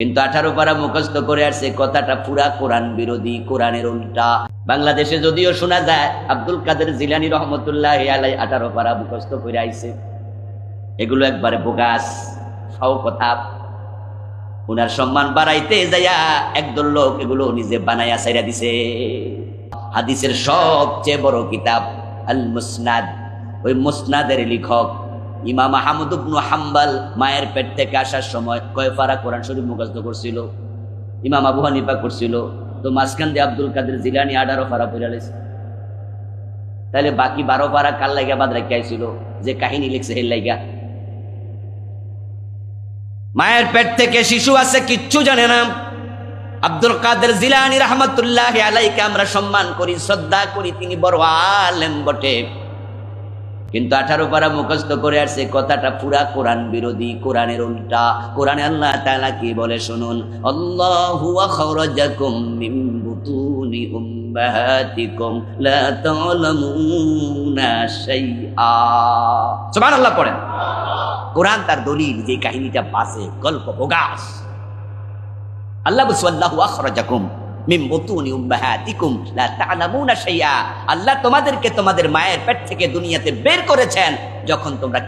কিন্তু 18 পারা মুখস্থ করে আসছে, কথাটা পুরা কোরআন বিরোধী, কোরআনের উল্টা। বাংলাদেশে যদিও শোনা যায় আব্দুল কাদের জিলানী রহমতুল্লাহ আলাই 18 পারা মুখস্থ করে আইছে, এগুলো একবারে বোগাস ফাও কথা। উনার সম্মান বাড়াইতে যাইয়া একদল লোক এগুলো নিজে বানাইয়া ছাইরা দিছে। হাদিসের সবচেয়ে বড় কিতাব আল মুসনাদ, ওই মুসনাদের লেখক ইমাম আহমদ ইবনে হাম্বল মায়ের পেট থেকে আসার সময় কয় পারা কোরআন শরীফ মুখস্থ করছিল? ইমাম আবু হানিফা করছিল, তো মাঝখান দিয়ে আব্দুল কাদের জিলানী 18 পারা পড়ে লাইছে। তাহলে বাকি 12 পারা কার লাগা বাদ রেখে আইছিল? যে কাহিনী লিখছে এর লাগা। মায়ের পেট থেকে শিশু আছে, কিচ্ছু জানে না। আব্দুল কাদের জিলানী রহমতুল্লাহ আলাইকে আমরা সম্মান করি, শ্রদ্ধা করি, তিনি বড় আলেম বটে, কিন্তু 18 পারা মুখস্থ করে আসছে, কথাটা পুরা কোরআন বিরোধী, কোরআনের উল্টা। কোরআনে আল্লাহ তাআলা কি বলে শুনুন, আল্লাহু আখরাজাকুম মিন বুতুনি উম্মাহাতিকুম লা তা'লামুনা শাইআ। সুবহানাল্লাহ পড়েন। কোরআন তার দলিল, যে কাহিনীটা বাসে গল্প বোগাস। আল্লাহ বলছে আল্লাহু আখরাজাকুম মিন বুতুনি উম্মাহাতিকুম লা তা'লামুনা শাইআ। আল্লাহ তোমাদেরকে তোমাদের মায়ের পেট থেকে দুনিয়াতে বের করেছেন যখন তোমরা